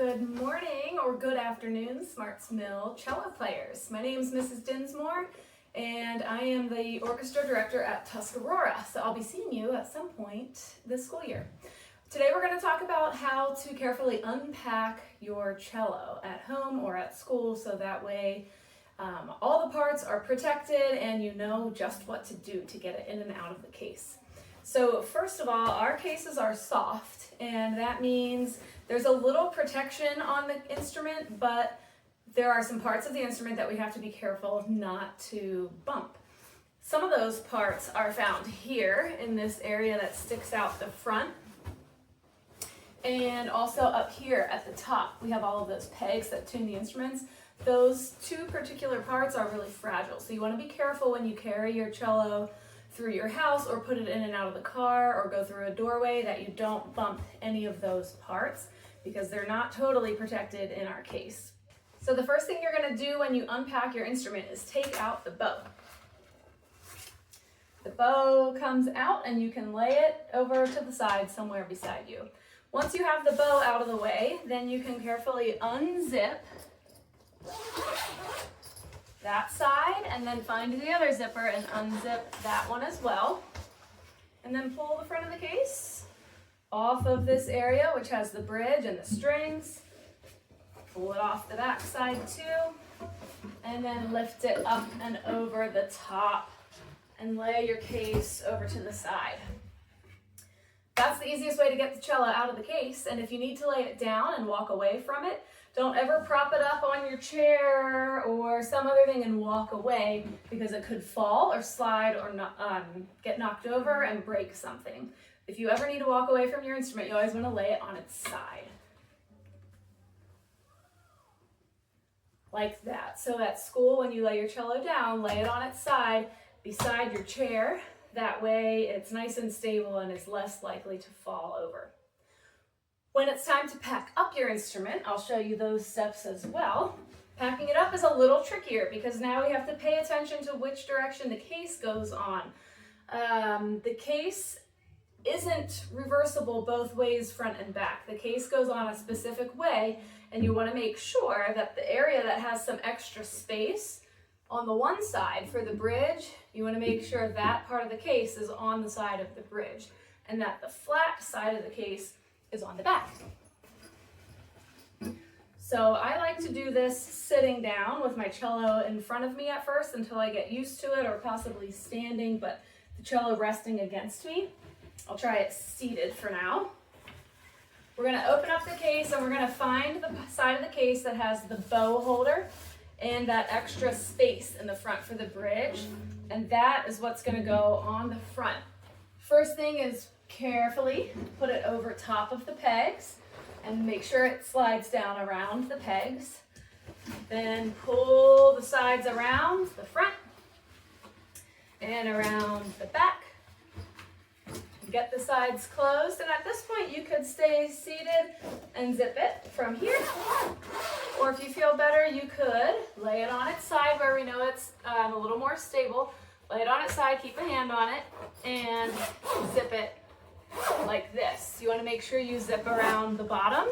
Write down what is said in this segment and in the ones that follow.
Good morning or good afternoon, Smarts Mill cello players. My name is Mrs. Dinsmore and I am the orchestra director at Tuscarora, so I'll be seeing you at some point this school year. Today we're going to talk about how to carefully unpack your cello at home or at school so that way all the parts are protected and you know just what to do to get it in and out of the case. So first of all, our cases are soft, and that means there's a little protection on the instrument, but there are some parts of the instrument that we have to be careful not to bump. Some of those parts are found here in this area that sticks out the front, and also up here at the top. We have all of those pegs that tune the instruments. Those two particular parts are really fragile, so you want to be careful when you carry your cello through your house or put it in and out of the car or go through a doorway that you don't bump any of those parts because they're not totally protected in our case. So the first thing you're going to do when you unpack your instrument is take out the bow. The bow comes out and you can lay it over to the side somewhere beside you. Once you have the bow out of the way, then you can carefully unzip that side and then find the other zipper and unzip that one as well. And then pull the front of the case off of this area, which has the bridge and the strings. Pull it off the back side too. And then lift it up and over the top and lay your case over to the side. That's the easiest way to get the cello out of the case. And if you need to lay it down and walk away from it, don't ever prop it up on your chair or some other thing and walk away because it could fall or slide or get knocked over and break something. If you ever need to walk away from your instrument, you always want to lay it on its side. Like that. So at school, when you lay your cello down, lay it on its side beside your chair. That way it's nice and stable and is less likely to fall over. When it's time to pack up your instrument, I'll show you those steps as well. Packing it up is a little trickier because now we have to pay attention to which direction the case goes on. The case isn't reversible both ways, front and back. The case goes on a specific way, and you want to make sure that the area that has some extra space on the one side for the bridge, you want to make sure that part of the case is on the side of the bridge, and that the flat side of the case is on the back. So I like to do this sitting down with my cello in front of me at first until I get used to it, or possibly standing, but the cello resting against me. I'll try it seated for now. We're going to open up the case and we're going to find the side of the case that has the bow holder and that extra space in the front for the bridge, and that is what's going to go on the front. First thing is carefully put it over top of the pegs and make sure it slides down around the pegs. Then pull the sides around the front and around the back. Get the sides closed, and at this point you could stay seated and zip it from here. Or if you feel better, you could lay it on its side where we know it's a little more stable. Lay it on its side, keep a hand on it, and zip it like this. You want to make sure you zip around the bottom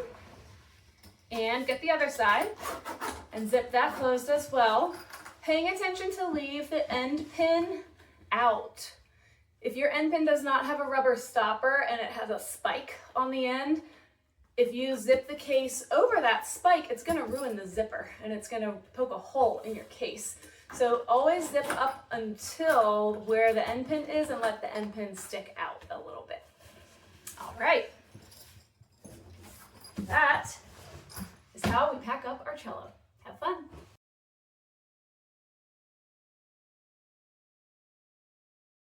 and get the other side and zip that closed as well. Paying attention to leave the end pin out. If your end pin does not have a rubber stopper and it has a spike on the end, if you zip the case over that spike, it's going to ruin the zipper and it's going to poke a hole in your case. So always zip up until where the end pin is and let the end pin stick out a little bit. All right. That is how we pack up our cello. Have fun.